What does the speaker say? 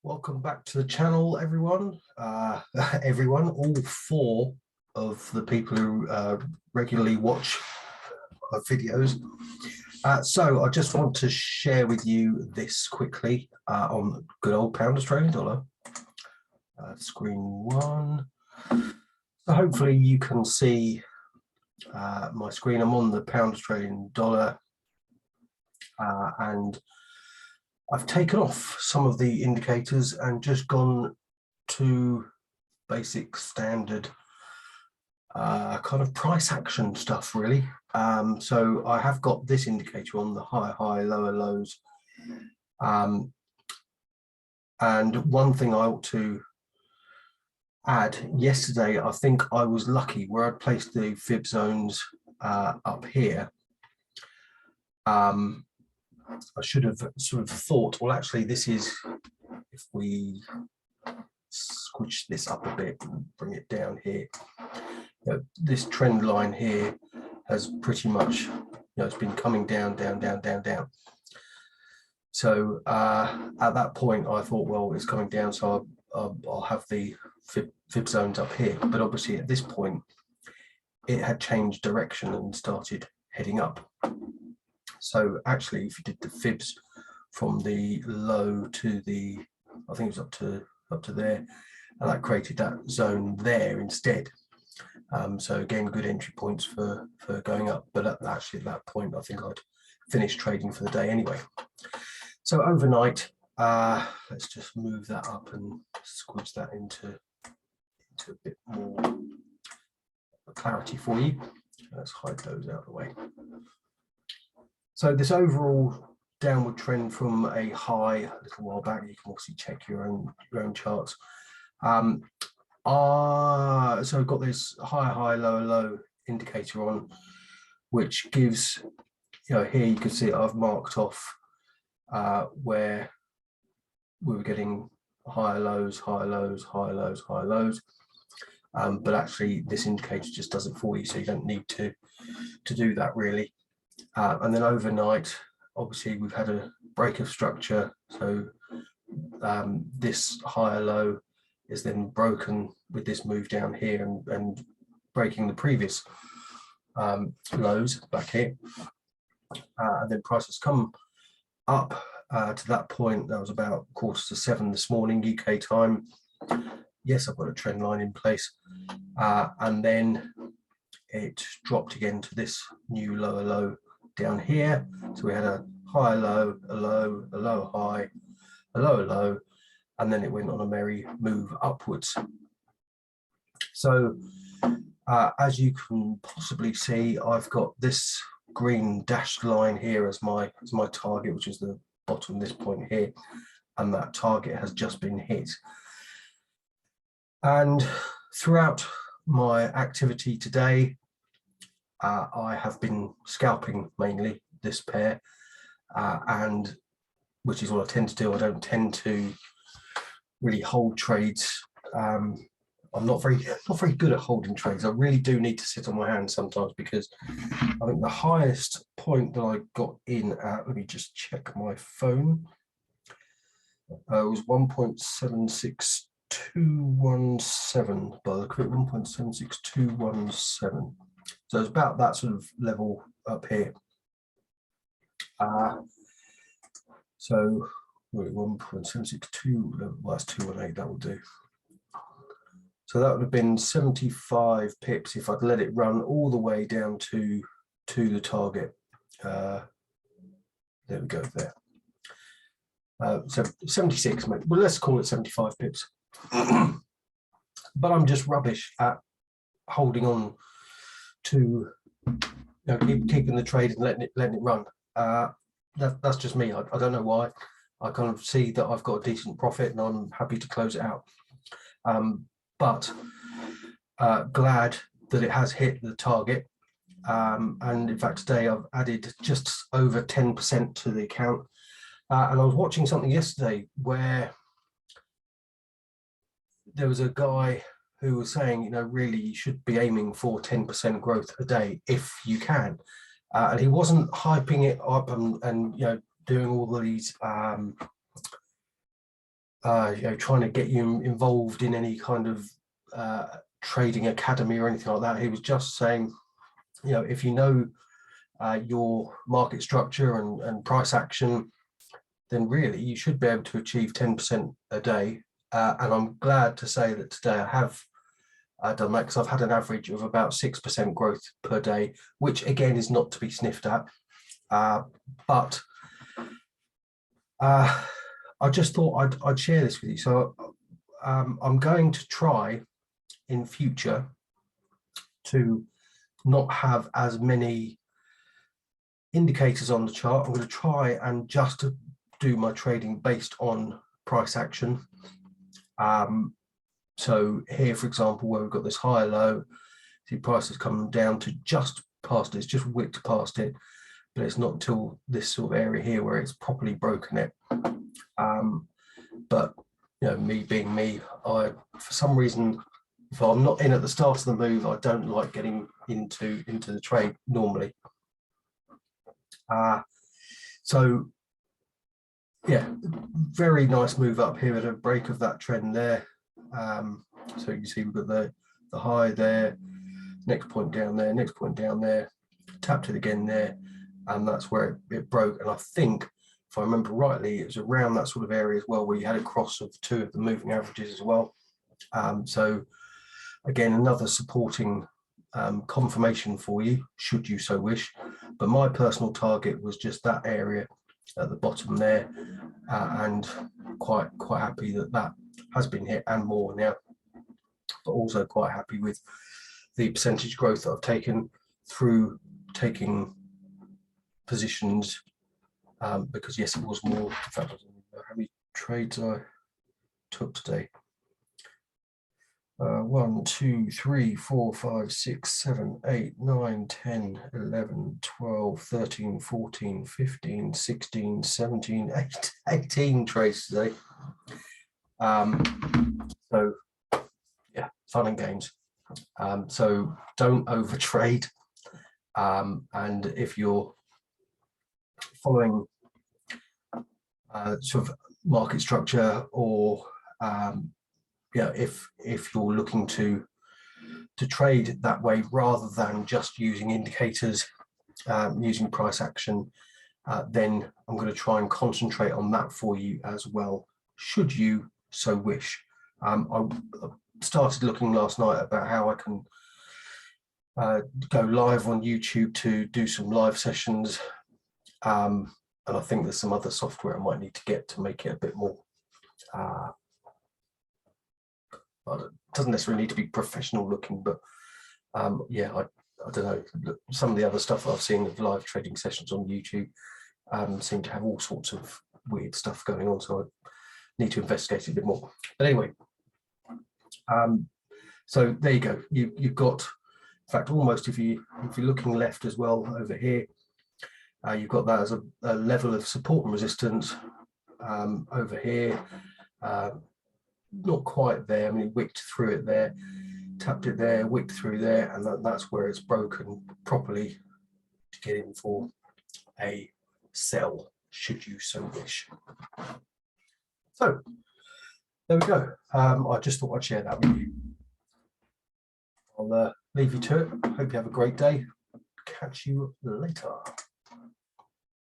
Welcome back to the channel, everyone. All four of the people who regularly watch my videos. So I just want to share with you this quickly on good old pound Australian dollar. Screen one. So hopefully you can see my screen. I'm on the pound Australian dollar and I've taken off some of the indicators and just gone to basic standard kind of price action stuff, really. So I have got this indicator on the high, lower lows. And one thing I ought to add, yesterday, I think I was lucky where I placed the fib zones up here. I should have sort of thought, well, actually, this is, if we squish this up a bit and bring it down here, this trend line here has pretty much, it's been coming down. So at that point, I thought, well, it's coming down, so I'll have the fib zones up here. But obviously, at this point, it had changed direction and started heading up. So actually, if you did the fibs from the low to the, I think it was up to there, and that created that zone there instead. So again, good entry points for going up. But actually, at that point, I think I'd finished trading for the day anyway. So overnight, let's just move that up and squeeze that into a bit more clarity for you. Let's hide those out of the way. So this overall downward trend from a high a little while back, you can also check your own charts. So I've got this high, low indicator on, which gives, here you can see I've marked off where we were getting higher lows, but actually this indicator just does it for you, so you don't need to do that really. And then overnight, obviously we've had a break of structure, so this higher low is then broken with this move down here and breaking the previous lows back here, and then prices come up to that point. That was about 6:45 this morning UK time. Yes, I've got a trend line in place, and then it dropped again to this new lower low down here. So we had a high low, a low, a low high, a lower low, and then it went on a merry move upwards. So as you can possibly see, I've got this green dashed line here as my target, which is the bottom of this point here, and that target has just been hit. And throughout my activity today, I have been scalping mainly this pair, and which is what I tend to do. I don't tend to really hold trades. I'm not very good at holding trades. I really do need to sit on my hands sometimes, because I think the highest point that I got in at, let me just check my phone, was 1.76217 by the quick 1.76217. So it's about that sort of level up here. So 1.762, well, that's 218, that will do. So that would have been 75 pips if I'd let it run all the way down to the target. There we go, there. So 76, well, let's call it 75 pips. But I'm just rubbish at holding on to, keeping the trade and letting it run. That's just me. I don't know why. I kind of see that I've got a decent profit and I'm happy to close it out. But glad that it has hit the target. And in fact, today I've added just over 10% to the account. And I was watching something yesterday where there was a guy who was saying, really you should be aiming for 10% growth a day if you can. And he wasn't hyping it up and doing all these trying to get you involved in any kind of trading academy or anything like that. He was just saying, if you know your market structure and price action, then really you should be able to achieve 10% a day. And I'm glad to say that today I have done that, because I've had an average of about 6% growth per day, which again is not to be sniffed at. But I just thought I'd share this with you. So I'm going to try in future to not have as many indicators on the chart. I'm going to try and just do my trading based on price action. So here, for example, where we've got this high low, the price has come down to just past it. It's just wicked past it, but it's not until this sort of area here where it's properly broken it. But me being me, I, for some reason, if I'm not in at the start of the move, I don't like getting into the trade normally. So yeah, very nice move up here at a break of that trend there. So you can see we've got the high there, next point down there, next point down there, tapped it again there, and that's where it broke. And I think, if I remember rightly, it was around that sort of area as well, where you had a cross of two of the moving averages as well. So again, another supporting confirmation for you, should you so wish. But my personal target was just that area at the bottom there, and quite happy that has been hit and more now. But also quite happy with the percentage growth that I've taken through taking positions, because yes, it was more. In fact, I don't know how many trades I took today. 1, 2, 3, 4, 5, 6, 7, 8, 9, 10, 11, 12, 13, 14, 15, 16, 17, 18 trades today. So yeah, fun and games. So don't over trade. And if you're following sort of market structure, or if you're looking to trade that way rather than just using indicators, using price action, then I'm going to try and concentrate on that for you as well, should you so wish. I started looking last night about how I can go live on YouTube to do some live sessions, and I think there's some other software I might need to get to make it a bit more it doesn't necessarily need to be professional looking, but yeah, I don't know, some of the other stuff I've seen of live trading sessions on YouTube seem to have all sorts of weird stuff going on, so I need to investigate it a bit more. But anyway, so there you go. You've got, in fact, almost, if you're looking left as well over here, you've got that as a level of support and resistance over here. Not quite there. I mean, it wicked through it there, tapped it there, wicked through there, and that's where it's broken properly to get in for a sell, should you so wish. So there we go. I just thought I'd share that with you. I'll leave you to it. Hope you have a great day. Catch you later.